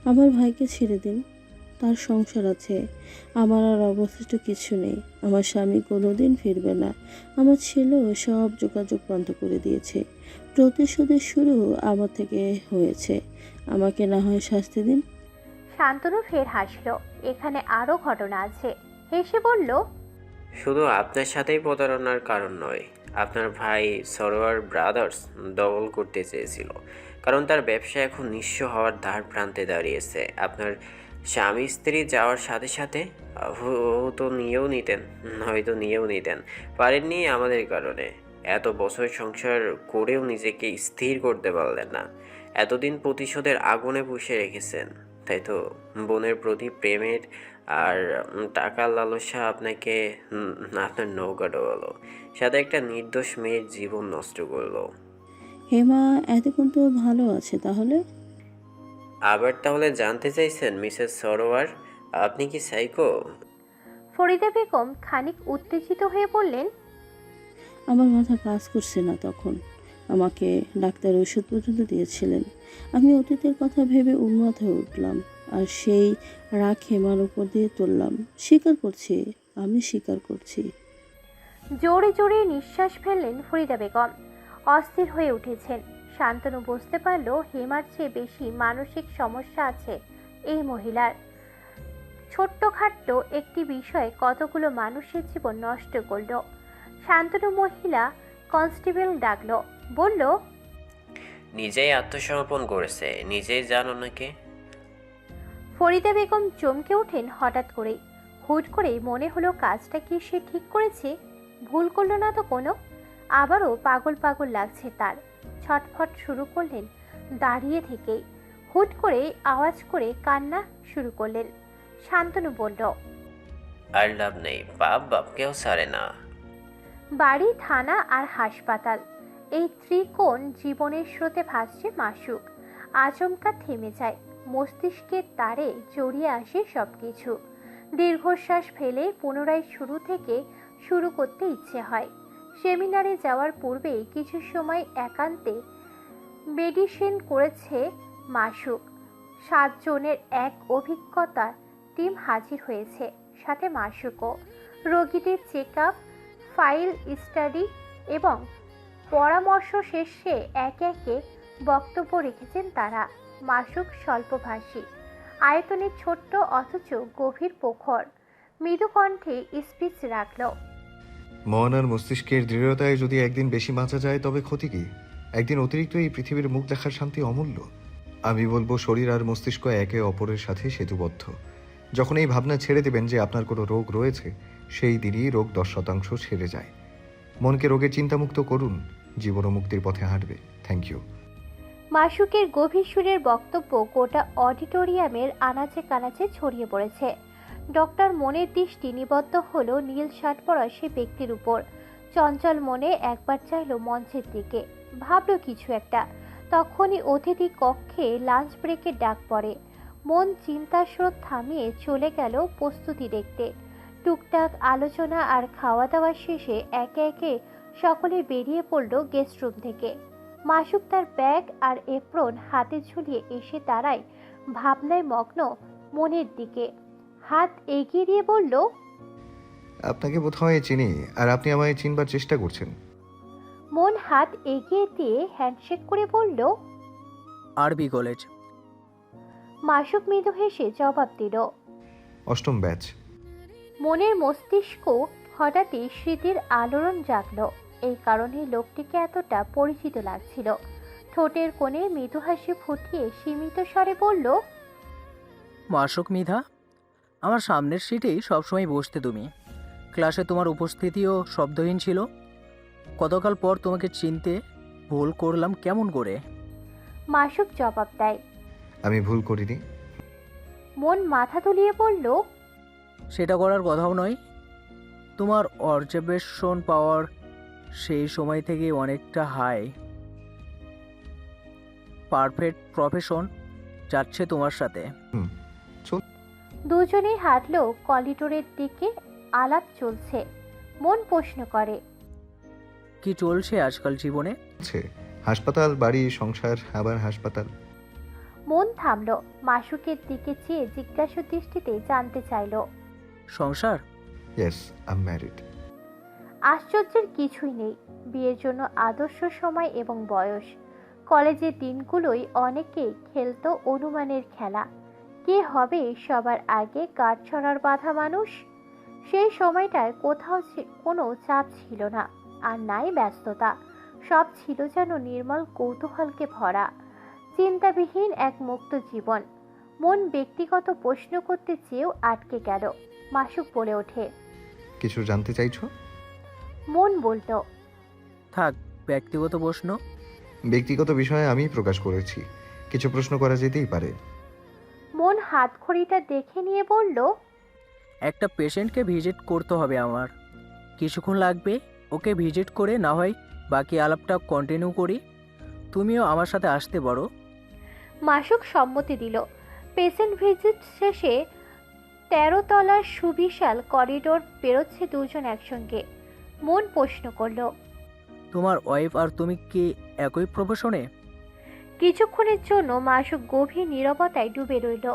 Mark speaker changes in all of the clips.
Speaker 1: আমার ভাইকে ছেড়ে দিন, তার সংসার আছে, আমার আর অবশিষ্ট কিছু নেই। আমার স্বামী কোনোদিন ফিরবে না। আমার ছেলেও সব যোগাযোগ বন্ধ করে দিয়েছে। প্রতিশোধের শুরু আমার থেকে হয়েছে। আমাকে না হয় শাস্তি দিন।
Speaker 2: শান্তনু ফের হাসলো। এখানে আরো ঘটনা আছে। হেসে বলল,
Speaker 3: শুধু আপনার সাথেই প্রতারণার কারণ নয়, আপনার ভাই সরোয়ার ব্রাদার্স দখল করতে চেয়েছিল, কারণ তার ব্যবসা এখন নিঃস্ব হওয়ার দ্বার প্রান্তে দাঁড়িয়েছে। আপনার স্বামী স্ত্রী যাওয়ার সাথে সাথে হয়তো নিয়েও নিতেন, হয়তো নিয়েও নিতেন, পারেননি আমাদের কারণে। এত বছর সংসার করেও নিজেকে স্থির করতে পারলেন না। এতদিন প্রতিশোধের আগুনে পুষে রেখেছেন, তাই তো? বোনের প্রতি প্রেমের আর টাকার লালসা আপনাকে আপনার নৌকা ডোবালো, সাথে একটা নির্দোষ মেয়ের জীবন নষ্ট করলো।
Speaker 1: হেমা এতক্ষণ তো ভালো আছে তাহলে?
Speaker 3: আবার তাহলে জানতে চাইছেন মিসেস সরোয়ার, আপনি কি সাইকো?
Speaker 2: ফরিদা বেগম খানিক উত্তেজিত হয়ে বললেন,
Speaker 1: আমার মাথা কাজ করছে না তখন। আমাকে ডাক্তার ওষুধ পর্যন্ত দিয়েছিলেন। আমি অতীতের কথা ভেবে উন্মাদ হয়ে উঠলাম, আর সেই রাগ হেমার উপর দিয়ে তুললাম। স্বীকার করছি, আমি স্বীকার করছি।
Speaker 2: জোরে জোরে নিঃশ্বাস ফেললেন ফরিদা বেগম। অস্থির হয়ে উঠেছেন। শান্তনু বুঝতে পারল হেমার চেয়ে বেশি মানসিক সমস্যা আছে এই মহিলার। ছোট্টখাট্ট একটি বিষয় কতগুলো মানুষের জীবন নষ্ট করলো। শান্তনু মহিলা কনস্টেবল ডাকলো, বলল,
Speaker 3: নিজেই আত্মসমর্পণ করেছে, নিজেই জান ওনাকে।
Speaker 2: ফরিদা বেগম চমকে ওঠেন হঠাৎ করেই। হুট করেই মনে হলো কাজটা কি সে ঠিক করেছে, ভুল করলো না তো কোনো। আবারও পাগল পাগল লাগছে তার। ছটফট শুরু করলেন দাঁড়িয়ে থেকেই। হুট করে আওয়াজ করে কান্না শুরু করলেন। শান্তনু বলল,
Speaker 3: আর লাভ নেই, বাপ বাপকেও ছাড়ে না।
Speaker 2: বাড়ি, থানা আর হাসপাতাল, এই ত্রিকোণ জীবনের স্রোতে ভাসছে মাসুক। আচমকা থেমে যায়। মস্তিষ্কের তারে জড়িয়ে আসে সবকিছু। দীর্ঘশ্বাস ফেলে পুনরায় শুরু থেকে শুরু করতে ইচ্ছে হয়। সেমিনারে যাওয়ার পূর্বে কিছু সময় একান্তে মেডিটেশন করেছে মাসুক। 7 জনের এক অভিজ্ঞতা টিম হাজির হয়েছে, সাথে মাসুকও। রোগীদের চেক আপ, ফাইল স্টাডি এবং পরামর্শ শেষে একে একে বক্তব্য রেখেছেন তারা। মাসুক স্বল্পভাষী, আয়তনে ছোট্ট অথচ গভীর প্রখর। মৃদু কণ্ঠে স্পিচ রাখল।
Speaker 4: মন আর মস্তিষ্কের দৃঢ়তায় যদি একদিন বেশি বাঁচা যায় তবে ক্ষতি কি? একদিন অতিরিক্ত এই পৃথিবীর মুখ দেখার শান্তি অমূল্য। আমি বলবো শরীর আর মস্তিষ্ক একে অপরের সাথে সেতুবদ্ধ। যখন এই ভাবনা ছেড়ে দেবেন যে আপনার কোনো রোগ রয়েছে, সেই দিনই রোগ 10% সেরে যায়। মনকে রোগের চিন্তামুক্ত করুন, জীবন ও মুক্তির পথে হাঁটবে। Thank you.
Speaker 2: মাসুকের গভীর সুরের বক্তব্য গোটা অডিটোরিয়ামের আনাচে কানাচে ছড়িয়ে পড়েছে। ডক্টর মনের দৃষ্টি নিবদ্ধ হলো নীল শার্ট পরা সে ব্যক্তির উপর। চঞ্চল মনে একবার চাইল মঞ্চের দিকে, ভাবল কিছু একটা। তখনই অতিথি কক্ষে লাঞ্চ ব্রেকের ডাক পড়ে। মন চিন্তার স্রোত থামিয়ে চলে গেল প্রস্তুতি দেখতে। টুকটাক আলোচনা আর খাওয়া দাওয়া শেষে একে একে সকলে বেরিয়ে পড়ল গেস্ট রুম থেকে। মাসুক তার ব্যাগ আর এপ্রন হাতে ঝুলিয়ে এসে দাঁড়ায় ভাবনায় মগ্ন মনের দিকে। হাত এগিয়ে দিয়ে বলল,
Speaker 4: আপনাকে বোধহয় চিনি, আর আপনি আমায় চিনবার চেষ্টা করছেন।
Speaker 2: মন হাত এগিয়ে দিয়ে হ্যান্ডশেক করে বলল,
Speaker 5: আরবি কলেজ।
Speaker 2: মাসুক মৃদু হেসে জবাব দিল।
Speaker 4: অষ্টম ব্যাচ।
Speaker 2: মনের মস্তিষ্ক হঠাৎই স্মৃতির আলোড়ন জাগল। এই কারণে লোকটিকে এতটা পরিচিত লাগছিল। ঠোঁটের কোণে মৃদু হাসি ফুটিয়ে সীমিত স্বরে বলল,
Speaker 5: মাসুক মিধা, আমার সামনের সিটেই সবসময় বসতে তুমি। ক্লাসে তোমার উপস্থিতিও শব্দহীন ছিল। কতকাল পর তোমাকে চিনতে ভুল করলাম কেমন করে?
Speaker 2: মাসুক জবাব দেয়।
Speaker 4: আমি ভুল করিনি।
Speaker 2: মন মাথা তুলিয়ে বলল,
Speaker 5: সেটা করার কথাও নয়। তোমার অবজারভেশন পাওয়ার সেই সময় থেকে অনেকটা হাই। পারফেক্ট প্রফেশন যাচ্ছে তোমার সাথে।
Speaker 2: দুজনেই হাঁটল করিডোরের দিকে। আলাপ চলছে। মন প্রশ্ন করে,
Speaker 5: কি চলছে আজকাল জীবনে?
Speaker 4: হাসপাতাল, বাড়ি, সংসার, আবার হাসপাতাল।
Speaker 2: মন থামলো, মাসুকের দিকে চেয়ে জিজ্ঞাসা দৃষ্টিতে জানতে চাইল।
Speaker 5: সংসার?
Speaker 4: Yes, I am married.
Speaker 2: আশ্চর্যের কিছুই নেই, বিয়ের জন্য আদর্শ সময় এবং বয়স। কলেজের দিনগুলোই অনেকে খেলতো অনুমানের খেলা, কে হবে সবার আগে কাঠছড়ার বাঁধা মানুষ। সেই সময়টায় কোথাও কোনো চাপ ছিল না, আর নাই ব্যস্ততা। সব ছিল যেন নির্মল কৌতূহলকে ভরা, চিন্তাবিহীন এক মুক্ত জীবন। মন ব্যক্তিগত প্রশ্ন করতে চেয়েও আটকে গেল। মাসুক বলে ওঠে।
Speaker 4: কিছু জানতে চাইছো?
Speaker 2: মন বলল,
Speaker 5: থাক, ব্যক্তিগত প্রশ্ন।
Speaker 4: ব্যক্তিগত বিষয়ে আমি প্রকাশ করেছি, কিছু প্রশ্ন করা যেতেই পারে।
Speaker 2: মন হাতঘড়িটা দেখে নিয়ে বলল,
Speaker 5: একটা পেশেন্টকে ভিজিট করতে হবে আমার, কিছুক্ষণ লাগবে। ওকে ভিজিট করে না হয় বাকি আলাপটা কন্টিনিউ করি। তুমিও আমার সাথে আসতে পারো।
Speaker 2: মাসুক সম্মতি দিল। পেশেন্ট ভিজিট শেষে 13 তলার সুবিশাল করিডোর পেরোচ্ছে দুজন একসঙ্গে। মন প্রশ্ন করল,
Speaker 5: তোমার ওয়াইফ আর তুমি কি একই প্রফেশনে?
Speaker 2: কিছুক্ষণের জন্য মাসুক গভীর নীরবতায় ডুবে রইল।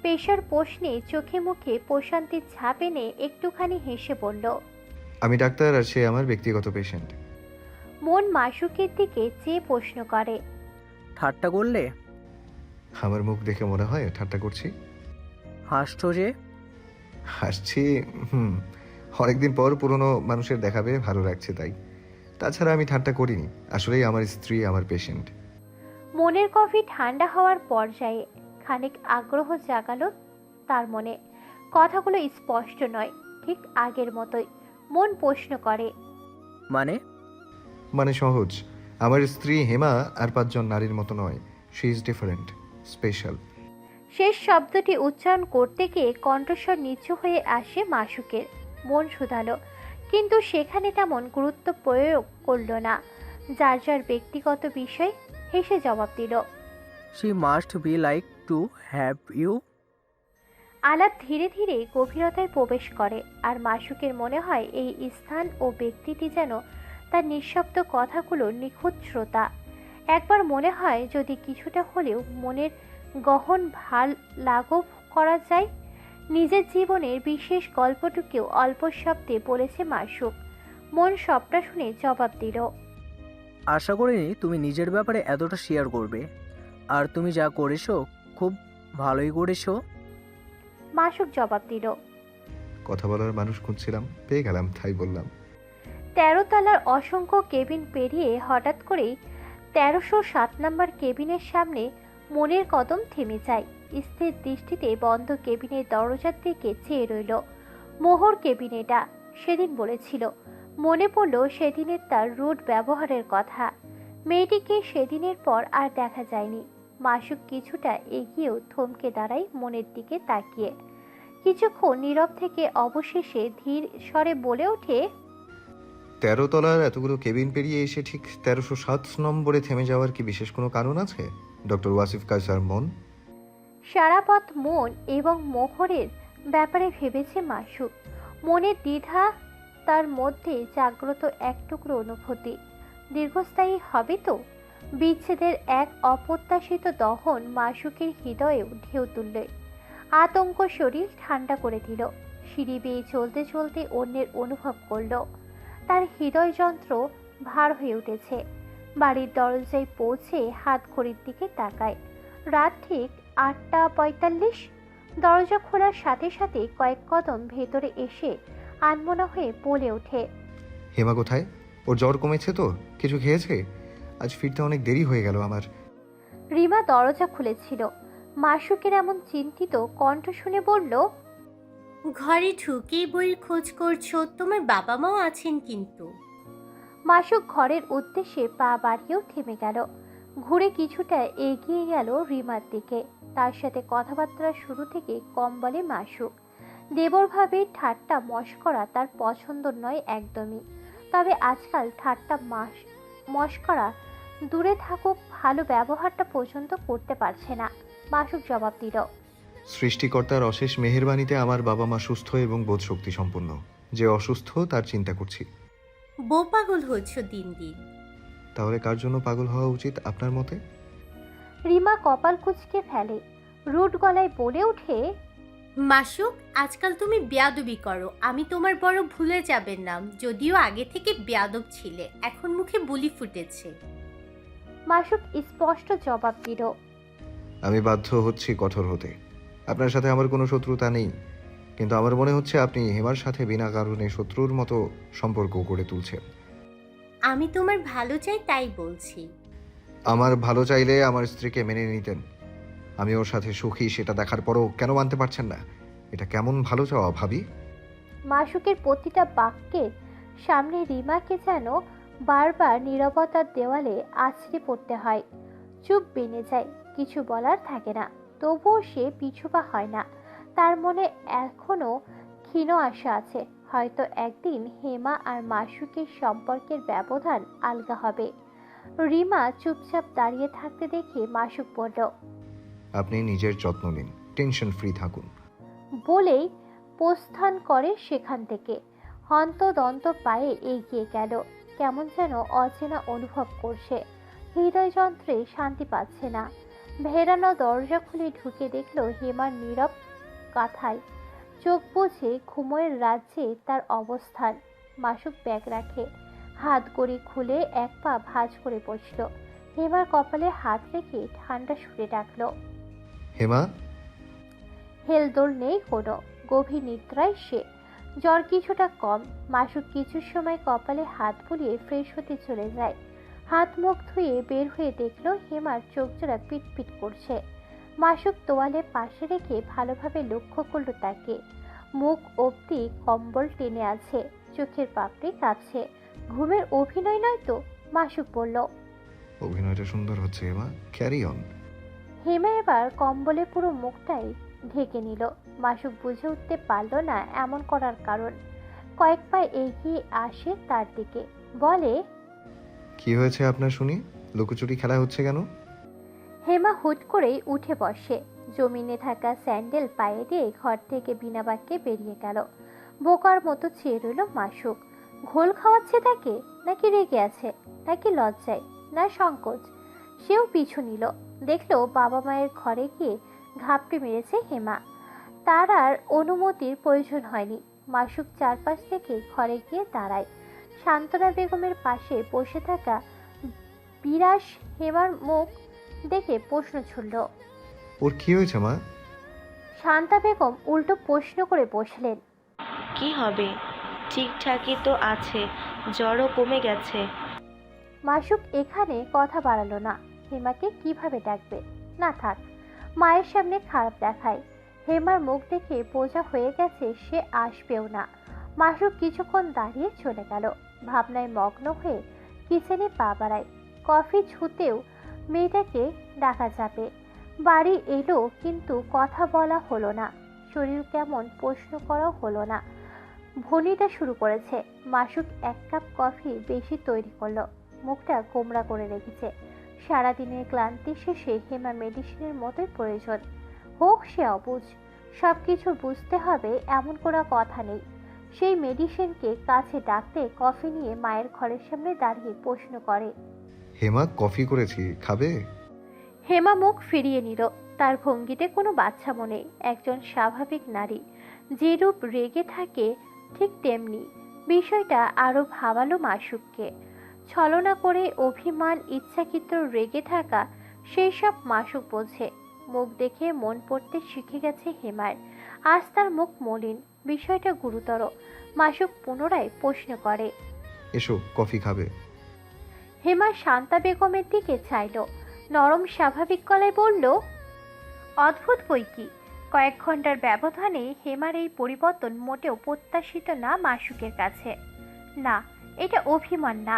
Speaker 2: পেশার প্রশ্নে চোখে মুখে প্রশান্তির ছাপ এনে একটুখানি হেসে বলল।
Speaker 4: আমি ডাক্তার আর সে আমার ব্যক্তিগত পেশেন্ট।
Speaker 2: মন মাসুকের দিকে চেয়ে প্রশ্ন করে,
Speaker 5: ঠাট্টা করলে?
Speaker 4: আমার মুখ দেখে মনে হয় ঠাট্টা করছি?
Speaker 5: হাসছো যে?
Speaker 4: হাসছি, হুম, অনেকদিন পর পুরনো মানুষের দেখাবে, ভালো লাগছে তাই। তাছাড়া আমি ঠাট্টা করিনি, আসলেই আমার স্ত্রী আমার পেশেন্ট।
Speaker 2: মনের কফি ঠান্ডা হওয়ার পর্যায়ে খানিক আগ্রহ জাগালো তার মনে। কথাগুলো স্পষ্ট নয়, ঠিক আগের মতোই। মন প্রশ্ন করে,
Speaker 5: মানে?
Speaker 4: সহজ, আমার স্ত্রী হেমা আর 5 জন নারীর মতো নয়। She is different, special.
Speaker 2: শেষ শব্দটি উচ্চারণ করতে গিয়ে কণ্ঠস্বর নিচু হয়ে আসে মাসুকের। মন শুধালো, কিন্তু সেখানে তেমন গুরুত্ব প্রয়োগ করল না। যার যার ব্যক্তিগত বিষয়, হেসে জবাব দিল।
Speaker 5: She must be like to have you.
Speaker 2: আলাপ ধীরে ধীরে গভীরতায় প্রবেশ করে, আর মাসুকের মনে হয় এই স্থান ও ব্যক্তিটি যেন তার নিঃশব্দ কথাগুলোর নিখুঁত শ্রোতা। একবার মনে হয় যদি কিছুটা হলেও মনের গহন ভাল লাঘব করা যায়। নিজের জীবনের বিশেষ গল্পটুকেও অল্প শব্দে বলেছে মাসুক। মন সবটা শুনে জবাব দিল।
Speaker 5: আশা করিনি তুমি নিজের ব্যাপারে এতটা শেয়ার করবে, আর তুমি যা করেছো খুব ভালোই করেছো।
Speaker 2: মাসুক জবাব দিল।
Speaker 4: কথা বলার মানুষ খুঁজছিলাম, পেয়ে গেলাম, তাই বললাম।
Speaker 2: 13 তলার অসংখ্য কেবিন পেরিয়ে হঠাৎ করেই 1307 নম্বর কেবিনের সামনে মনের কদম থেমে যায়। স্থির দৃষ্টিতে বন্ধ কেবিনের দরজার দিকে চেয়ে রইল। মোহর কেবিনেটা সেদিন বলেছিল। মনে পড়ল সেদিনের তার রুড ব্যবহারের কথা। মেয়েটিকে সেদিনের পর আর দেখা যায়নি। মাসুক কিছুটা এগিয়েও থমকে দাঁড়ায় মনের দিকে তাকিয়ে। কিছুক্ষণ নীরব থেকে অবশেষে ধীর স্বরে বলে ওঠে,
Speaker 4: 13 তলার এতগুলো কেবিন পেরিয়ে এসে ঠিক 1307 নম্বরে থেমে যাওয়ার কি বিশেষ কোনো কারণ আছে, ডক্টর ওয়াসিফ কায়সার মন?
Speaker 2: সারাপথ মন এবং মোহরের ব্যাপারে ভেবেছে মাসুক। মনের দ্বিধা, তার মধ্যে জাগ্রত এক টুকরো অনুভূতি। দীর্ঘস্থায়ী হবে তো? বিচ্ছেদের এক অপ্রত্যাশিত দহন মাসুকের হৃদয়েও ঢেউ তুললে। আতঙ্ক শরীর ঠান্ডা করে দিল। সিঁড়ি বেয়ে চলতে চলতে অন্যের অনুভব করল তার হৃদয় যন্ত্র ভার হয়ে উঠেছে। বাড়ির দরজায় পৌঁছে হাত ঘড়ির দিকে তাকায়। রাত ঠিক 8:45। দরজা খোলার সাথে সাথে কয়েক কদম ভেতরে এসে আনমনা হয়ে বলে ওঠে,
Speaker 4: হেমা কোথায়? ওর জ্বর কমেছে তো? কিছু খেয়েছে? আজ ফিরতে অনেক দেরি হয়ে গেল আমার।
Speaker 2: রিমা দরজা খুলেছিল। মাসুকের এমন চিন্তিত কণ্ঠ শুনে বলল,
Speaker 6: ঘরে ঢুকেই বইয়ের খোঁজ করছো? তোমার বাবা মাও আছেন কিন্তু।
Speaker 2: মাসুক ঘরের উদ্দেশ্যে পা বাড়িয়েও থেমে গেল। ঘুরে কিছুটা এগিয়ে গেল রিমার দিকে। তার সাথে কথাবার্তা শুরু থেকে কম বলে মাসুক। দেবর ভাবে ঠাট্টা মশকরা তার পছন্দ নয় একদমই। তবে আজকাল ঠাট্টা মশকরা দূরে থাকুক, ভালো ব্যবহারটা পর্যন্ত করতে পারছে না। মাসুক জবাব দিল,
Speaker 4: সৃষ্টিকর্তার অশেষ মেহেরবানিতে আমার বাবা মা সুস্থ এবং বোধশক্তি সম্পন্ন। যে অসুস্থ তার চিন্তা করছি।
Speaker 6: বউ পাগল হচ্ছ দিন দিন।
Speaker 4: তাহলে কার জন্য পাগল হওয়া উচিত আপনার মতে?
Speaker 2: রিমা কপাল কুঁচকে ফেলে, রুট গলায় বলে ওঠে,
Speaker 6: মাসুক, আজকাল তুমি বেয়াদবি করো। আমি তোমার বড় ভুলে যাবেন না, যদিও আগে থেকে বেয়াদব ছিলে, এখন মুখে বুলি ফুটেছে।
Speaker 2: মাসুক স্পষ্ট জবাব দিল,
Speaker 4: আমি বাধ্য হচ্ছি কঠোর হতে। আপনার সাথে আমার কোনো শত্রুতা নেই, কিন্তু আমার মনে হচ্ছে আপনি হেমার সাথে বিনা কারণে শত্রুর মতো সম্পর্ক গড়ে তুলছেন।
Speaker 6: আমি তোমার ভালো চাই তাই বলছি।
Speaker 4: আমার ভালো চাইলে আমার স্ত্রীকে মেনে নিতেন। আমি ওর সাথে সুখী সেটা দেখার পরও কেন মানতে পারছেন না? এটা কেমন ভালো চাওয়া ভাবি?
Speaker 2: মাসুকের প্রতিটা বাক্যের সামনে রিমাকে যেন বারবার নীরবতার দেওয়ালে আছড়ে পড়তে হয়। চুপ বেনে যায়, কিছু বলার থাকে না। তবুও সে পিছুপা হয় না। তার মনে এখনো ক্ষীণ আশা আছে, হয়তো একদিন হেমা আর মাসুকের সম্পর্কের ব্যবধান আলগা হবে। রিমা চুপচাপ দাঁড়িয়ে থাকতে দেখে মাসুক বলল,
Speaker 4: আপনি নিজের যত্ন নিন, টেনশন ফ্রি থাকুন।
Speaker 2: বলেই প্রস্থান করে সেখান থেকে। হন্তদন্ত পায়ে এগিয়ে গেল। কেমন যেন অচেনা অনুভব করছে, হৃদয়যন্ত্রে শান্তি পাচ্ছে না। ভেড়ানো দরজা খুলে ঢুকে দেখল হেমার নীরব কাঁথায় চোখ বুজে ঘুমোয়ের রাজ্যে তার অবস্থান। মাসুক ব্যাগ রাখে, হাত গড়ি খুলে এক পা ভাঁজ করে বসল। হেমার কপালে হাত রেখে ঠান্ডা সুরে ডাকল,
Speaker 4: হেমা।
Speaker 2: হেলদোল নেই কোনো, গভীর নিদ্রায় সে। জ্বর কিছুটা কম। মাসুক কিছু সময় কপালে হাত বুলিয়ে ফ্রেশ হতে চলে যায়। হাত মুখ ধুয়ে বের হয়ে দেখলো হেমার চোখ জোড়া পিটপিট করছে। মাসুক তোয়ালে পাশে রেখে ভালোভাবে লক্ষ্য করলো তাকে। মুখ অবধি কম্বল টেনে আছে, চোখের পাপড়ি কাছে। ঘুমের অভিনয় নয় তো? মাসুক বলল।
Speaker 4: অভিনয়টা সুন্দর হচ্ছে হেমা, ক্যারি অন।
Speaker 2: হেমা এবার কম্বলে পুরো মুখটাই ঢেকে নিল। মাসুক বুঝে উঠতে পারল না এমন করার কারণ। কয়েক পা এগিয়ে আসে তার দিকে, বলে,
Speaker 4: কি হয়েছে আপনার শুনি? লুকোচুরি খেলা হচ্ছে কেন?
Speaker 2: হেমা হুট করেই উঠে বসে। জমিনে থাকা স্যান্ডেল পায়ে দিয়ে ঘর থেকে বিনা বাক্যে বেরিয়ে গেল। বোকার মতো চেয়ে রইল মাসুক। ঘোল খাওয়াচ্ছে তাকে, নাকি রেগে আছে, নাকি লজ্জায়, না সংকোচ? সেও পিছু নিল। দেখলো বাবা মায়ের ঘরে গিয়ে ঘাপটি মেরেছে হেমা। তার আর অনুমতির প্রয়োজন হয়নি। মাসুক চারপাশ থেকে ঘরে গিয়ে দাঁড়ায়। সান্ত্বনা বেগমের পাশে বসে থাকা বিরাস হেমার মুখ দেখে প্রশ্ন ছুড়ল।
Speaker 4: ওর কি হয়েছে মা?
Speaker 2: শান্তা বেগম উল্টো প্রশ্ন করে বসলেন,
Speaker 7: কি হবে, ঠিকঠাকই তো আছে, জ্বরও কমে গেছে।
Speaker 2: মাসুক এখানে কথা বাড়ালো না। হেমাকে কিভাবে ডাকবে? না থাক, মায়ের সামনে খারাপ দেখায়। হেমার মুখ দেখে বোঝা হয়ে গেছে সে আসবেও না। মাসুক কিছুক্ষণ দাঁড়িয়ে চলে গেল। ভাবনায় মগ্ন হয়ে কিচেনে পা বাড়ায়। কফি ছুতেও মেয়েটাকে ডাকা যাবে। বাড়ি এলো কিন্তু কথা বলা হলো না। শরীর কেমন প্রশ্ন করা হলো না। ভনিটা শুরু করেছে। মাসুক এক কাপ কফি বেশি তৈরি করলো। মুখটা গোমড়া করে রেখেছে। সারাদিনের ক্লান্তি শেষে হেমা মেডিসিনের মতোই প্রয়োজন। হোক সে অবুঝ, সবকিছু বুঝতে হবে এমন কোনো কথা নেই। সেই মেডিসিনকে কাছে ডাকতে কফি নিয়ে মায়ের ঘরের সামনে দাঁড়িয়ে প্রশ্ন করে,
Speaker 4: হেমা, কফি করেছি, খাবে?
Speaker 2: হেমা মুখ ফিরিয়ে নিল। তার ভঙ্গিতে কোনো বাচ্চামো নেই। একজন স্বাভাবিক নারী যে রূপ রেগে থাকে ঠিক তেমনি। বিষয়টা আরো ভাবালো মাসুককে। ছলনা করে অভিমান, ইচ্ছাকৃত রেগে থাকা, সেই সব মাসুক বোঝে। মুখ দেখে মন পড়তে শিখে গেছে হেমার। আজ তার মুখ মলিন। বিষয়টা গুরুতর। মাসুক পুনরায় প্রশ্ন করে,
Speaker 4: এসো, কফি খাবে?
Speaker 2: হেমা শান্তা বেগমের দিকে চাইল। নরম স্বাভাবিক গলায় বলল, অদ্ভুত বই কি। কয়েক ঘন্টার ব্যবধানে হেমার এই পরিবর্তন মোটেও প্রত্যাশিত না মাসুকের কাছে। না, এটা অভিমান না।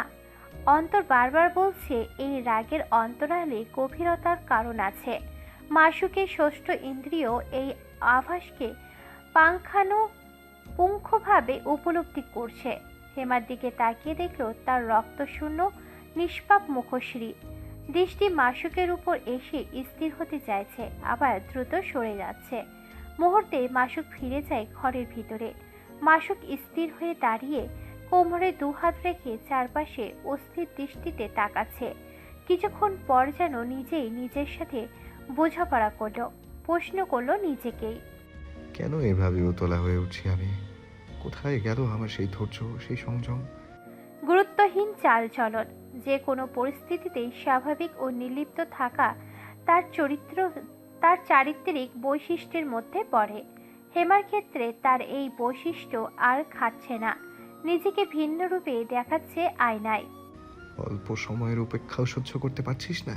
Speaker 2: অন্তর বারবার বলছে এই রাগের অন্তরালে গভীরতার কারণ আছে। মাসুকের ষষ্ঠ ইন্দ্রিয় এই আভাসকে পুঙ্খানুপুঙ্খভাবে উপলব্ধি করছে। হেমার দিকে তাকিয়ে দেখল তার রক্তশূন্য নিষ্পাপ মুখশ্রী। দৃষ্টি মাসুকের উপর এসে স্থির হতে চাইছে, আবার দ্রুত সরে যাচ্ছে। মুহূর্তে মাসুক ফিরে যায় ঘরের ভিতরে। মাসুক স্থির হয়ে দাঁড়িয়ে কোমরে দুহাত রেখে চারপাশে অস্থির দৃষ্টিতে তাকাচ্ছে। কিছুক্ষণ পর যেন নিজেই নিজের সাথে বোঝাপড়া করলো, প্রশ্ন করলো নিজেকেই।
Speaker 4: কেন এভাবে উতলা হয়ে উঠছি আমি? কোথায় গেল আমার সেই ধৈর্য, সেই সংযম?
Speaker 2: গুরুত্বহীন চালচলন, যে কোনো পরিস্থিতিতেই স্বাভাবিক ও নির্লিপ্ত থাকা তার চারিত্রিক বৈশিষ্ট্যের মধ্যে পড়ে। হেমার ক্ষেত্রে তার এই বৈশিষ্ট্য আর খাচ্ছে না, নিজেকে ভিন্ন রূপে দেখাচ্ছে আয়নায়।
Speaker 4: অল্প সময়ের উপেক্ষাও সহ্য করতে পারছিস না?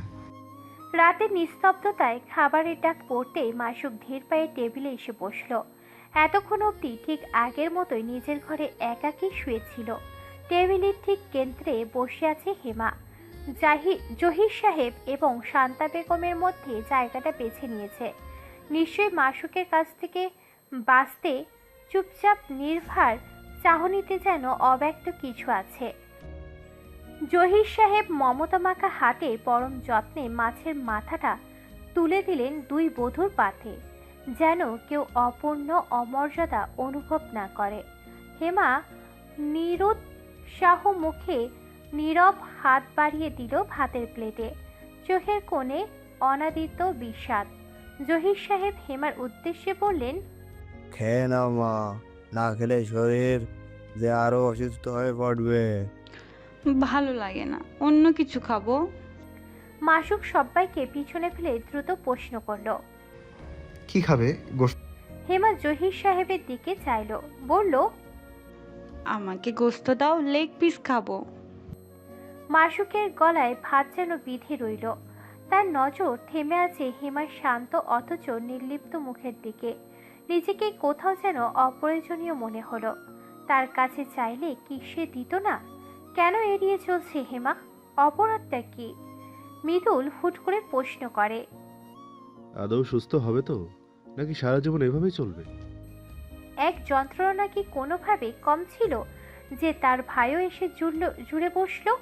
Speaker 2: রাতে নিস্তব্ধতায় খাবারের ডাক পড়তেই মাসুক ধীর পায়ে টেবিলে এসে বসলো। এতক্ষণ অবধি ঠিক আগের মতোই নিজের ঘরে একাকী শুয়েছিল। টেবিলের ঠিক কেন্দ্রে বসে আছে হেমা। জহির সাহেব এবং শান্তা বেগমের মধ্যে জায়গাটা বেছে নিয়েছে। নিশ্চয়ই মাসুকের কাছ থেকে বাঁচতে চুপচাপ নির্ভার চাহনিতে যেন অব্যক্ত কিছু আছে। জহির সাহেব মমতা মাখা হাতে পরম যত্নে মাছের মাথাটা তুলে দিলেন দুই বধূর পাতে, যেন কেউ অপূর্ণ অমর্যাদা অনুভব না করে। হেমা নিরুৎসাহ মুখে নীরব হাত বাড়িয়ে দিল ভাতের প্লেটে, চোখের কোণে অনাদিত বিষাদ। জহির সাহেব হেমার উদ্দেশ্যে বললেন,
Speaker 8: খেয়ে নাও মা, না খেলে শরীর যে আরো অসুস্থ হয়ে পড়বে।
Speaker 9: ভালো লাগে না, অন্য কিছু খাবো।
Speaker 2: মাসুক সবাইকে পিছনে ফেলে দ্রুত প্রশ্ন করল।
Speaker 4: কি খাবে? গোশত?
Speaker 2: হেমা জহির সাহেবের দিকে চাইল, বলল,
Speaker 9: আমাকে গোস্ত দাও, লেগ পিস খাবো।
Speaker 2: মাসুকের গলায় ভাত যেন বিধে রইল। তার নজর থেমে আছে হেমার শান্ত অথচ নির্লিপ্ত মুখের দিকে। নিজেকে কোথাও যেন অপ্রয়োজনীয় মনে হলো। তার কাছে চাইলে কি সে দিত না? কেন এড়িয়ে চলছে হেমা? অপরাধটা কি? মৃদুল হুট করে প্রশ্ন করে,
Speaker 10: আদৌ সুস্থ হবে তো, নাকি সারা জীবন এভাবেই চলবে?
Speaker 2: এক যন্ত্রণা কি কোনোভাবে কম ছিল যে তার ভাইও এসে জুড়ে বসলো?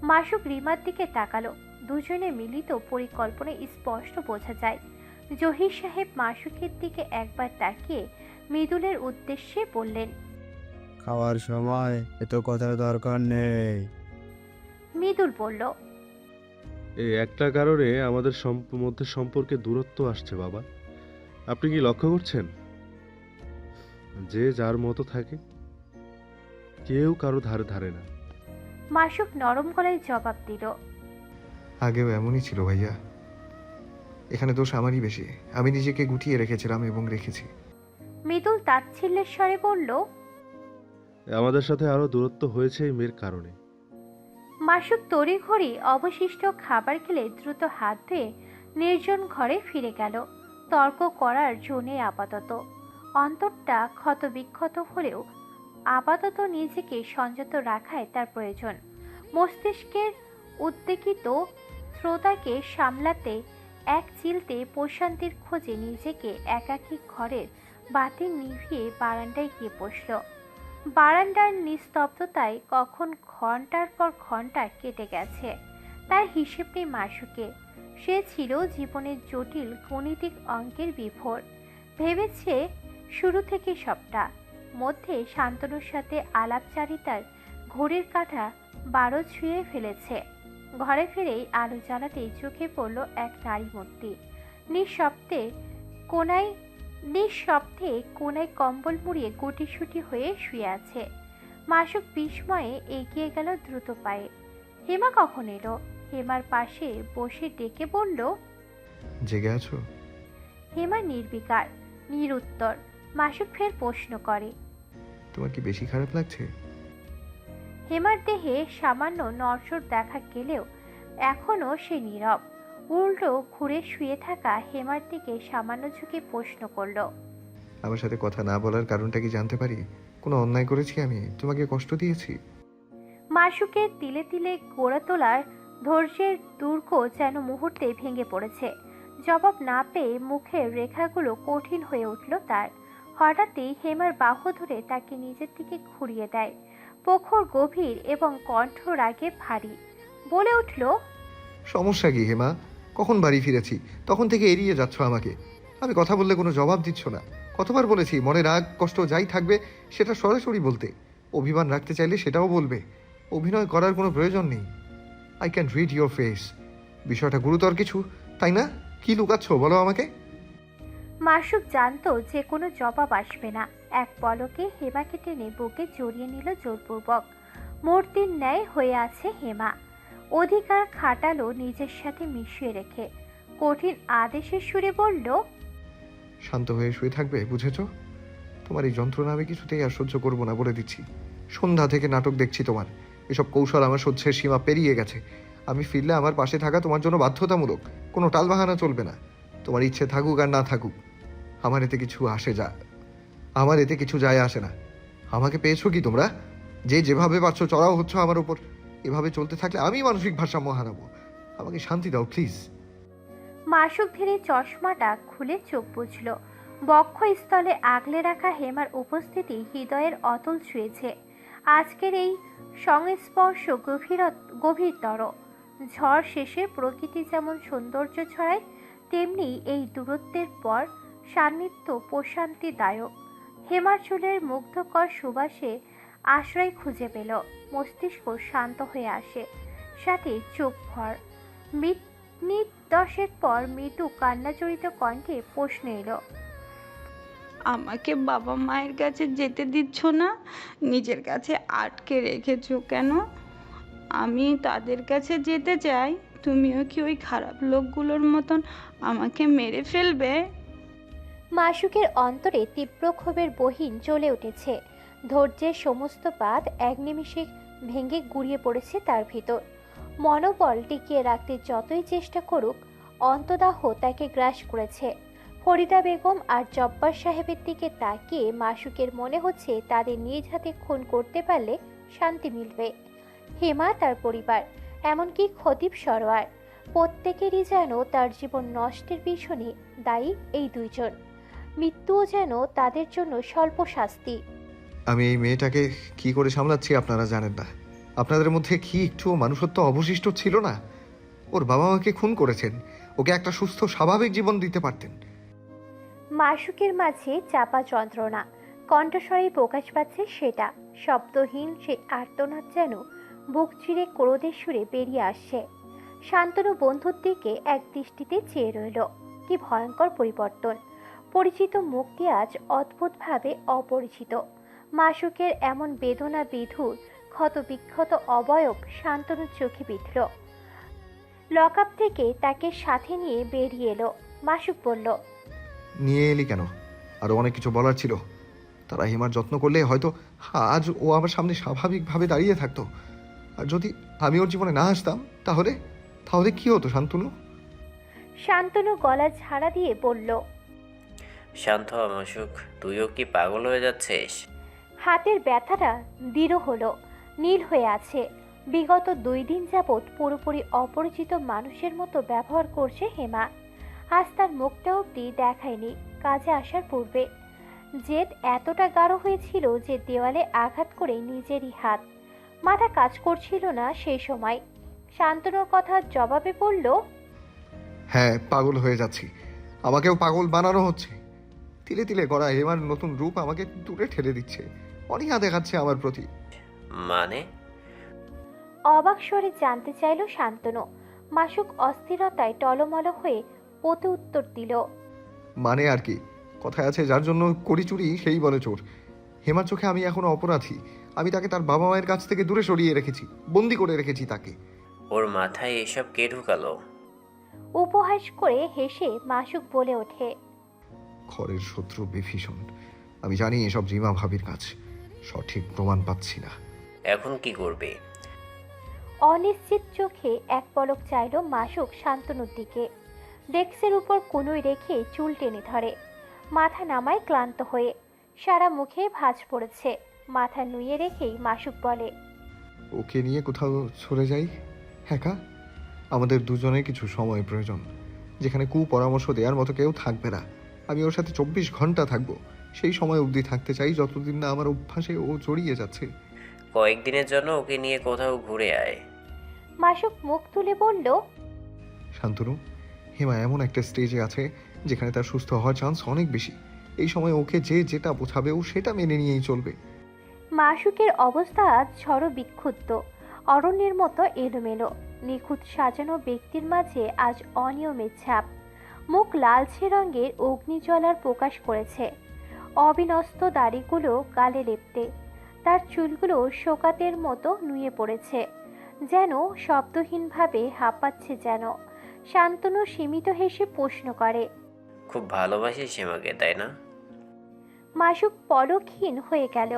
Speaker 2: মাসুক রিমার দিকে তাকালো। দুজনে মিলিত পরিকল্পনায় স্পষ্ট বোঝা যায়। জহির সাহেব মাসুকের দিকে একবার তাকিয়ে মৃদুলের উদ্দেশ্যে বললেন,
Speaker 8: খাওয়ার সময় এত কথার দরকার নেই।
Speaker 2: মৃদুল বলল,
Speaker 10: এই একটা কারণে আমাদের মধ্যে সম্পর্কে দূরত্ব আসছে বাবা। আপনি কি লক্ষ্য করছেন? যে যার মতো থাকে, কেউ কারো ধারে ধারে না।
Speaker 2: মাসুক নরম গলায় জবাব দিল,
Speaker 4: আগেও এমনই ছিল ভাইয়া। এখানে দোষ আমারই বেশি। আমি নিজেকে গুটিয়ে রেখেছিলাম এবং রেখেছি।
Speaker 2: মৃদুল তাচ্ছিল্যের স্বরে বলল,
Speaker 10: আমাদের সাথে আরো দূরত্ব হয়েছে এই মেয়ের কারণে।
Speaker 2: মাসুক তড়িঘড়ি অবশিষ্ট খাবার খেলে দ্রুত হাত ধুয়ে নির্জন ঘরে ফিরে গেল। তর্ক করার জন্যে আপাতত। অন্তরটা ক্ষতবিক্ষত হলেও আপাতত নিজেকে সংযত রাখাই তার প্রয়োজন। মস্তিষ্কের উদ্বেগিত শ্রোতাকে সামলাতে এক চিলতে প্রশান্তির খোঁজে নিজেকে একাকী ঘরের বাতি নিভিয়ে বারান্দায় গিয়ে বসল। বারান্দার নিস্তব্ধতায় কখন ঘন্টার পর ঘন্টা কেটে গেছে তার হিসেব নেই মাসুকে। সে ছিল জীবনের জটিল গণিতিক অঙ্কের বিভোর। ভেবেছে শুরু থেকে সবটা। মধ্যে শান্তনুর সাথে আলাপচারিতার ঘড়ির কাঁটা 12 ছুঁয়ে ফেলেছে। ঘরে ফিরেই আলো জ্বালাতেই চোখে পড়ল এক নারী মূর্তি। নিঃশব্দে কোনায় কম্বল মুড়িয়ে গুটিসুটি হয়ে শুয়ে আছে। মাসুক বিস্ময়ে এগিয়ে গেল দ্রুত পায়ে। হেমা কখন এলো? হেমার পাশে বসে ডেকে বলল,
Speaker 4: জেগে আছো?
Speaker 2: হেমা নির্বিকার, নিরুত্তর। মাসুক ফের প্রশ্ন করে,
Speaker 4: তোমার কি বেশি খারাপ লাগছে?
Speaker 2: হেমার দেহে সামান্য নড়চড় দেখা গেলেও এখনো সে নীরব। উল্টো ঘুরে শুয়ে থাকা হেমার দিকে সামান্য ঝুঁকে প্রশ্ন করল,
Speaker 4: আমার সাথে কথা না বলার কারণটা কি জানতে পারি? কোনো অন্যায় করেছি আমি? তোমাকে কষ্ট দিয়েছি?
Speaker 2: মাসুকের তিলে তিলে গোড়া তোলার ধৈর্যের দুর্গ যেন মুহূর্তে ভেঙে পড়েছে। জবাব না পেয়ে মুখের রেখাগুলো কঠিন হয়ে উঠল তার। হঠাৎই হেমার বাহু ধরে তাকে নিজের দিকে ঘুরিয়ে দেয়। প্রখর গভীর এবং কণ্ঠ রাগে ভারী। বলে উঠল,
Speaker 4: সমস্যা কি হেমা? কখন বাড়ি ফিরেছি তখন থেকে এড়িয়ে যাচ্ছ আমাকে। আমি কথা বললে কোনো জবাব দিচ্ছ না। কতবার বলেছি মনে রাগ কষ্ট যাই থাকবে সেটা সরাসরি বলতে। অভিমান রাখতে চাইলে সেটাও বলবে। অভিনয় করার কোনো প্রয়োজন নেই। I can read your face. বিষয়টা গুরুতর কিছু, তাই না? কি লুকাচ্ছ বলো আমাকে।
Speaker 2: মাসুক জানতো যে কোনো জবাব আসবে না। এক পলকে হেমাকে টেনে বুকে জড়িয়ে নিল জোরপূর্বক। মূর্তির ন্যায় হয়ে আছে হেমা। অধিকার খাটালো নিজের সাথে মিশিয়ে রেখে। কঠিন আদেশের সুরে বলল,
Speaker 4: শান্ত হয়ে শুয়ে থাকবে, বুঝেছ? তোমার এই যন্ত্রণা আমি কিছুতেই আর সহ্য করবো না, বলে দিচ্ছি। সন্ধ্যা থেকে নাটক দেখছি তোমার। এসব কৌশল আমার সহ্যের সীমা পেরিয়ে গেছে। আমি ফিরলে আমার পাশে থাকা তোমার জন্য বাধ্যতামূলক, কোনো টালবাহানা চলবে না। তোমার ইচ্ছে থাকুক আর না থাকুক, আমার এতে কিছু যায় আসে না। আমাকে পেয়েছো কি তোমরা? যে যেভাবে পারছো চড়াও হচ্ছ আমার উপর। এভাবে চলতে থাকলে আমি মানসিক ভারসাম্য হারাবো। আমাকে শান্তি দাও প্লিজ।
Speaker 2: মাসুক ধীরে চশমাটা খুলে চোখ বুঝল। বক্ষস্থলে আগলে রাখা হেমার উপস্থিতি হৃদয়ের অতল ছুঁয়েছে। আজকের এই সংস্পর্শ গভীরতর। ঝড় শেষে প্রকৃতি যেমন সৌন্দর্য ছড়ায়, তেমনি এই দূরত্বের পর সান্নিধ্য প্রশান্তিদায়ক। হেমার চুলের মুগ্ধকর সুবাসে আশ্রয় খুঁজে পেল। মস্তিষ্ক শান্ত হয়ে আসে, সাথে চোখ ভর। মিনিট 10 পর মৃদু কান্নাজড়িত কণ্ঠে প্রশ্ন এলো,
Speaker 9: আমাকে বাবা মায়ের কাছে যেতে দিচ্ছ না? নিজের কাছে আটকে রেখেছো কেন? আমি তাদের কাছে যেতে চাই। তুমিও কি ওই খারাপ লোকগুলোর মতন আমাকে মেরে ফেলবে?
Speaker 2: মাসুকের অন্তরে তীব্র ক্ষোভের বহিন জ্বলে উঠেছে। ধৈর্যের সমস্ত বাঁধ এক নিমিষে ভেঙে গুড়িয়ে পড়েছে তার ভিতর। মনোবল টিকিয়ে রাখতে যতই চেষ্টা করুক, অন্তদাহ তাকে গ্রাস করেছে। ফরিদা বেগম আর জব্বার সাহেবের দিকে তাকিয়ে মাসুকের মনে হচ্ছে তাদের নিজ হাতে খুন করতে পারলে শান্তি মিলবে। হেমা, তার পরিবার, এমনকি খতিব সরোয়ার, প্রত্যেকেরই যেন তার জীবন নষ্টের পিছনে দায়ী এই দুইজন। মৃত্যুও যেন তাদের জন্য স্বল্প শাস্তি।
Speaker 4: আমি এই মেয়েটাকে কি করে সামলাচ্ছি আপনারা জানেন না। আপনাদের মধ্যে কি একটুও মানুষত্ব অবশিষ্ট ছিল না? ওর বাবা মাকে খুন করেছেন, ওকে একটা সুস্থ স্বাভাবিক জীবন দিতে পারতেন।
Speaker 2: মাসুকের মাঝে চাপা যন্ত্রণা, কণ্ঠস্বরে প্রকাশ পাচ্ছে সেটা। শব্দহীন সে আর্তনাদ যেন বুক চিরে ক্রোধের সুরে বেরিয়ে আসছে। শান্তনু বন্ধুর দিকে এক দৃষ্টিতে চেয়ে রইল। কি ভয়ঙ্কর পরিবর্তন! পরিচিত মুখটি আজ অদ্ভুতভাবে অপরিচিত। মাসুকের এমন বেদনা বিধুর ক্ষতবিক্ষত অবয়ব শান্তনুর চোখে বিঁধল। লকআপ থেকে তাকে সাথে নিয়ে বেরিয়ে এলো। মাসুক বলল,
Speaker 4: নিয়ে এলি কেন? আরো অনেক কিছু বলার ছিল। তারা হিমার যত্ন করলে হয়তো আজ ও আমার সামনে স্বাভাবিকভাবে দাঁড়িয়ে থাকতো। আর যদি আমি ওর জীবনে না আসতাম, তাহলে তাহলে কি হতো শান্তনু?
Speaker 2: শান্তনু গলা ঝাড়া দিয়ে বলল,
Speaker 3: শান্ত হ মাসুক, তুইও কি পাগল হয়ে যাচ্ছিস?
Speaker 2: হাতের ব্যথাটা দৃঢ় হলো, নীল হয়ে আছে। বিগত 2 দিন যাবৎ পুরোপুরি অপরিচিত মানুষের মতো ব্যবহার করছে হেমা। আজ তার মুখটা অব্দি দেখায়নি কাজে আসার পূর্বে। জেদ এতটা গাঢ় হয়েছিল যে দেওয়ালে আঘাত করে নিজেরই হাত। মাথা কাজ করছিল না সেই সময়। শান্তনুর কথা জবাবে বলল,
Speaker 4: হ্যাঁ, পাগল হয়ে যাচ্ছি। আমাকেও পাগল বানানো হচ্ছে। তিলে তিলে গড়া হেমার নতুন রূপ আমাকে দূরে ঠেলে দিচ্ছে, অনীহা দেখাচ্ছে আমার প্রতি।
Speaker 3: মানে?
Speaker 2: অবাক স্বরে জানতে চাইল শান্তনু। মাসুক অস্থিরতায় টলমল হয়ে পথে উত্তর দিল,
Speaker 4: মানে আর কি? কথায় আছে, যার জন্য করি চুরি সেই বলে চোর। হেমার চোখে আমি এখনো অপরাধী। আমি তাকে তার বাবা মায়ের কাছ থেকে দূরে সরিয়ে রেখেছি, বন্দি করে রেখেছি তাকে।
Speaker 3: ওর মাথায় এসব কে ঢুকালো?
Speaker 2: উপহাস করে হেসে মাসুক বলে ওঠে,
Speaker 4: ঘরের শত্রু বিভীষণ। আমি জানি এসব জিমা ভাবির কাজ। সঠিক প্রমাণ পাচ্ছি না।
Speaker 3: এখন কি করবে?
Speaker 2: অনিশ্চিত চোখে এক পলক চাইল মাসুক শান্তনুর দিকে। ডেস্কের উপর কুনুই রেখে চুল টেনে ধরে। মাথা নামায় ক্লান্ত হয়ে। সারা মুখে ভাঁজ পড়েছে। মাথা নুয়ে রেখেই মাসুক বলে,
Speaker 4: ওকে নিয়ে কোথাও সরে যাই একা। আমাদের দুজনের কিছু সময় প্রয়োজন, যেখানে কুপরামর্শ দেওয়ার মতো কেউ থাকবে না। আমি ওর সাথে 24 ঘন্টা থাকবো। সেই সময় অবধি থাকতে চাই যতদিন না আমার অভ্যাসে ও জড়িয়ে যাচ্ছে।
Speaker 3: কয়েকদিনের জন্য ওকে নিয়ে কোথাও ঘুরে আয়।
Speaker 2: মাসুক মুখ তুলে বলল,
Speaker 4: শান্তনু, হেমা এমন একটা স্টেজে আছে যেখানে তার সুস্থ হওয়ার চান্স অনেক বেশি। এই সময় ওকে যে যেটা বোঝাবে ও সেটা মেনে নিয়েই চলবে।
Speaker 2: মাসুকের অবস্থা আজ ঝড়ো বিক্ষুব্ধ, অরণ্যের মতো এলোমেলো। নিখুঁত সাজানো ব্যক্তির মাঝে আজ অনিয়মের ছাপ। মুখ লালচে রঙের অগ্নিজ্বালার প্রকাশ করেছে, অবিনস্ত দাড়িগুলো গালে লেপ্টে। তার চুলগুলো শোকাতের মতো নুয়ে পড়েছে, যেন শব্দহীনভাবে হাঁপাচ্ছে যেন। শান্তনু সীমিত হেসে প্রশ্ন করে,
Speaker 3: খুব ভালোবাসিস সীমাকে, তাই না?
Speaker 2: মাসুক পলকহীন হয়ে গেল।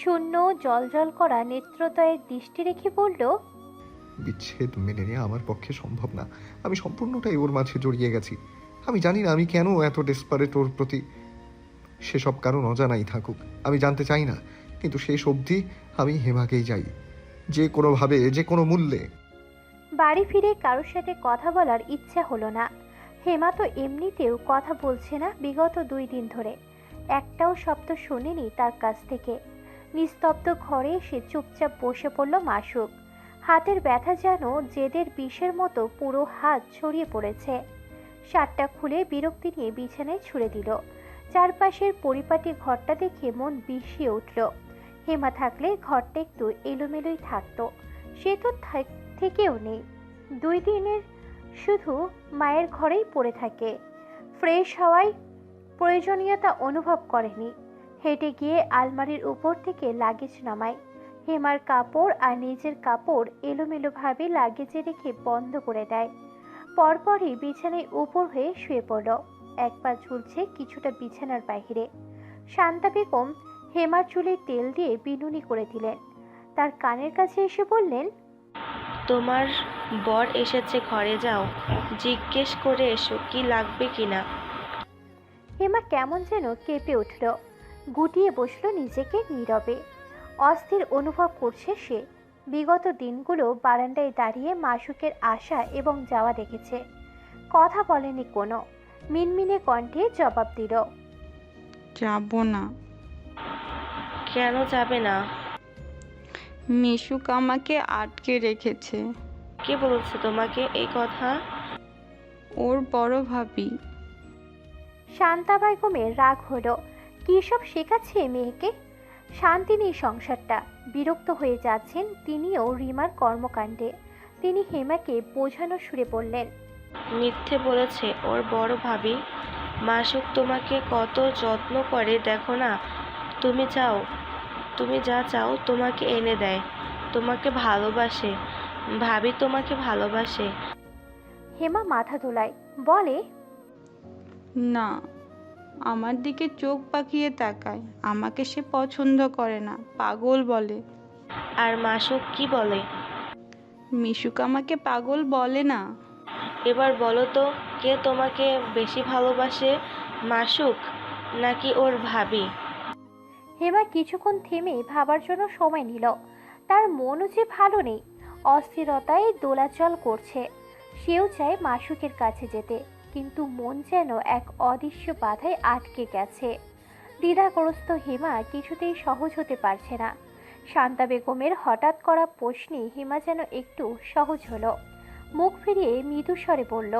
Speaker 2: শূন্য জলজল করা নেত্রদয়ের দৃষ্টি রেখে বলল,
Speaker 4: বিচ্ছেদ মেনে নেওয়া আমার পক্ষে সম্ভব না। আমি সম্পূর্ণটাই ওর মাঝে জড়িয়ে গেছি। আমি জানি না আমি কেন এত ডেসপারেট ওর প্রতি। সেসব কারণ অজানাই থাকুক, আমি জানতে চাই না, কিন্তু শেষ অবধি আমি হেমাকেই চাই, যে কোনোভাবে, যে কোনো মূল্যে।
Speaker 2: বাড়ি ফিরে কারোর সাথে কথা বলার ইচ্ছা হলো না। হেমা তো এমনিতেও কথা বলছে না বিগত 2 দিন ধরে। একটাও শব্দ শুনিনি তার কাছ থেকে। নিস্তব্ধ ঘরে এসে চুপচাপ বসে পড়ল মাসুক। হাতের ব্যথা যেন জেদের বিষের মতো পুরো হাত ছড়িয়ে পড়েছে। শার্টটা খুলে বিরক্তি নিয়ে বিছানায় ছুঁড়ে দিল। চারপাশের পরিপাটি ঘরটা দেখে মন বিষিয়ে উঠল। হেমা থাকলে ঘরটা একটু এলোমেলোই থাকতো, সে তো থেকেও নেই। 2 দিনের শুধু মায়ের ঘরেই পড়ে থাকে। ফ্রেশ হওয়ায় প্রয়োজনীয়তা অনুভব করেনি। হেঁটে গিয়ে আলমারির উপর থেকে লাগেজ নামায়। হেমার কাপড় আর নিজের কাপড় এলোমেলোভাবে লাগেজে রেখে বন্ধ করে দেয়। পরপরই বিছানায় উপর হয়ে শুয়ে পড়ল। এক পা ঝুলছে কিছুটা বিছানার বাহিরে। শান্তা বেগম হেমার চুলে তেল দিয়ে বিনুনি করে দিলেন। তার কানের কাছে এসে বললেন,
Speaker 7: তোমার বর এসেছে, ঘরে যাও, জিজ্ঞেস করে এসো কি লাগবে কিনা।
Speaker 2: হেমা কেমন যেন কেঁপে উঠল, গুটিয়ে বসলো নিজেকে নীরবে। অস্থির অনুভব করছে সে। বিগত দিনগুলো বারান্দায় দাঁড়িয়ে মাসুকের আসা এবং যাওয়া দেখেছে, কথা বলেনি কোনো। মিনমিনে কণ্ঠে জবাব দিল,
Speaker 9: যাব না।
Speaker 7: কেন যাবে না?
Speaker 9: মিশুক আমাকে আটকে রেখেছে।
Speaker 7: কে বলছে তোমাকে এই কথা?
Speaker 9: ওর বড় ভাবি।
Speaker 2: শান্তা বেগমের রাগ হলো। কী সব শেখাচ্ছে মেয়েকে, শান্তি নেই সংসারটা। বিরক্ত হয়ে যাচ্ছেন তিনিও রিমার কর্মকাণ্ডে। তিনি হেমাকে বোঝানো সুরে বললেন,
Speaker 7: মিথ্যে বলেছে ওর বড় ভাবি। মাসুক তোমাকে কত যত্ন করে দেখো না। তুমি যা চাও তোমাকে এনে দেয়, তোমাকে ভালোবাসে। ভাবি তোমাকে ভালোবাসে।
Speaker 2: হেমা মাথা দোলায়, বলে,
Speaker 9: না, আমার দিকে চোখ পাকিয়ে তাকায়। আমাকে সে পছন্দ করে না, পাগল বলে।
Speaker 7: আর মাসুক কি বলে?
Speaker 9: মিশুক আমাকে পাগল বলে না।
Speaker 7: এবার বলো তো, কে তোমাকে বেশি ভালোবাসে, মাসুক নাকি ওর ভাবি?
Speaker 2: হেমা কিছুক্ষণ থেমে ভাবার জন্য সময় নিল। তার মনও যে ভালো নেই, অস্থিরতায় দোলাচল করছে। সেও চায় মাসুকের কাছে যেতে, কিন্তু মন যেন এক অদৃশ্য বাধায় আটকে গেছে। দ্বিধাগ্রস্ত হেমা কিছুতেই সহজ হতে পারছে না। শান্তা বেগমের হঠাৎ করা প্রশ্নে হেমা যেন একটু সহজ হলো। মুখ ফিরিয়ে মৃদু স্বরে বলল,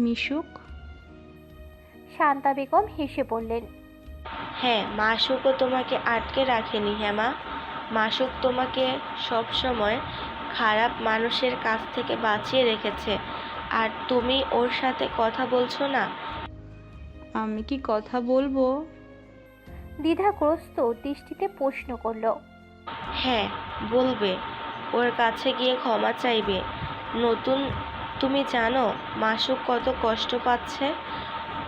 Speaker 9: মিশুক।
Speaker 2: শান্তা বেগম হেসে বললেন,
Speaker 7: হ্যাঁ, মাসুকও তোমাকে আটকে রাখেনি হেমা। মাসুক তোমাকে সবসময় খারাপ মানুষের কাছ থেকে বাঁচিয়ে রেখেছে। আর তুমি ওর সাথে কথা বলছো না?
Speaker 9: আমি কি কথা বলবো?
Speaker 2: দ্বিধাগ্রস্ত দৃষ্টিতে প্রশ্ন করল।
Speaker 7: হ্যাঁ, বলবে। ওর কাছে গিয়ে ক্ষমা চাইবে। নতুন তুমি জানো মাসুক কত কষ্ট পাচ্ছে।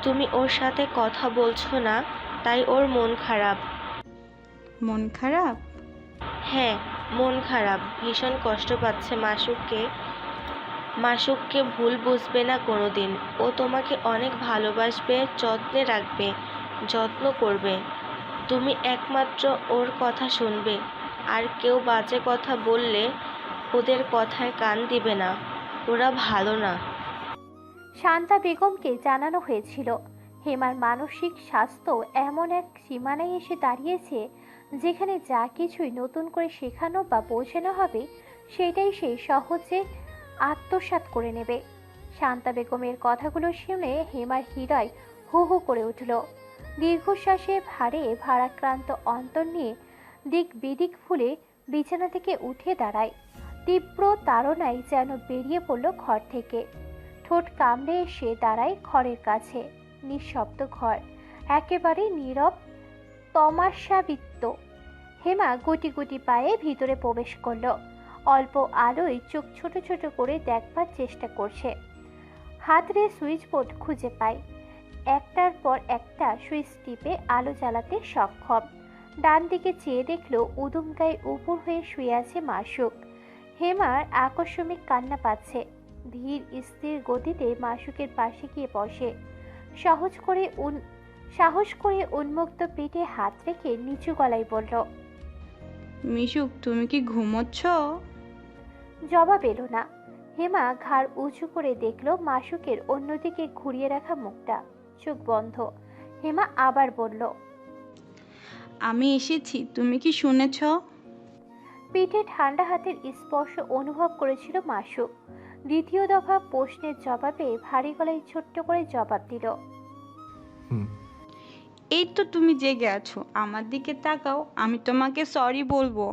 Speaker 7: তুমি ওর সাথে কথা বলছো না, তাই ওর মন খারাপ।
Speaker 9: মন খারাপ?
Speaker 7: হ্যাঁ, মন খারাপ, ভীষণ কষ্ট পাচ্ছে মাসুককে ভুল বুঝবে না কোনোদিন। ও তোমাকে অনেক ভালোবাসবে, যত্নে রাখবে, যত্ন করবে। তুমি একমাত্র ওর কথা শুনবে। আর কেউ বাজে কথা বললে ওদের কথায় কান দিবে না, ওরা ভালো না।
Speaker 2: শান্তা বেগমকে জানানো হয়েছিল হেমার মানসিক স্বাস্থ্য এমন এক সীমানায় এসে দাঁড়িয়েছে যেখানে যা কিছুই নতুন করে শেখানো বা বোঝানো হবে সেটাই সে সহজে আত্মসাৎ করে নেবে। শান্তা বেগমের কথাগুলো শুনে হেমার হৃদয় হু হু করে উঠল। দীর্ঘশ্বাসে ভারে ভারাক্রান্ত অন্তর নিয়ে দিক বিদিক ফুলে বিছানা থেকে উঠে দাঁড়ায়। তীব্র তাড়নায় যেন বেরিয়ে পড়ল ঘর থেকে। ঠোঁট কামড়ে এসে দাঁড়ায় ঘরের কাছে। নিঃশব্দ ঘর, একেবারে নীরব, তমাশাবৃত্ত। হেমা গুটি গুটি পায়ে ভিতরে প্রবেশ করলো। অল্প আলোয় চোখ ছোট ছোট করে দেখবার চেষ্টা করছে। হাতরে সুইচ বোর্ড খুঁজে পায়। একটার পর একটা সুইচ টিপে আলো জ্বালাতে সক্ষম। ডান দিকে চেয়ে দেখলো উদুম গায়ে উপর হয়ে শুয়ে আছে মাসুক। হেমার আকস্মিক কান্না পাচ্ছে। ধীর স্থির গতিতে মাসুকের পাশে গিয়ে বসে। সাহস করে উন্মুক্ত পিঠে হাত রেখে নিচু গলায় বলল,
Speaker 9: মিশুক, তুমি কি ঘুমোচ্ছ?
Speaker 2: জবাব এলো না। হেমা ঘাড় উঁচু করে দেখলো মাসুকের অন্যদিকে ঘুরিয়ে রাখা মুখটা, চোখ বন্ধ। হেমা আবার বলল,
Speaker 9: আমি এসেছি, তুমি কি শুনেছ?
Speaker 2: পিঠে ঠান্ডা হাতের স্পর্শ অনুভব করেছিল মাসুক। দ্বিতীয় দফা প্রশ্নের জবাবে ভারী গলায় ছোট্ট করে জবাব দিল,
Speaker 4: হুম।
Speaker 9: এই তো তুমি জেগে আছো, আমার দিকে তাকাও, আমি তোমাকে সরি বলবো।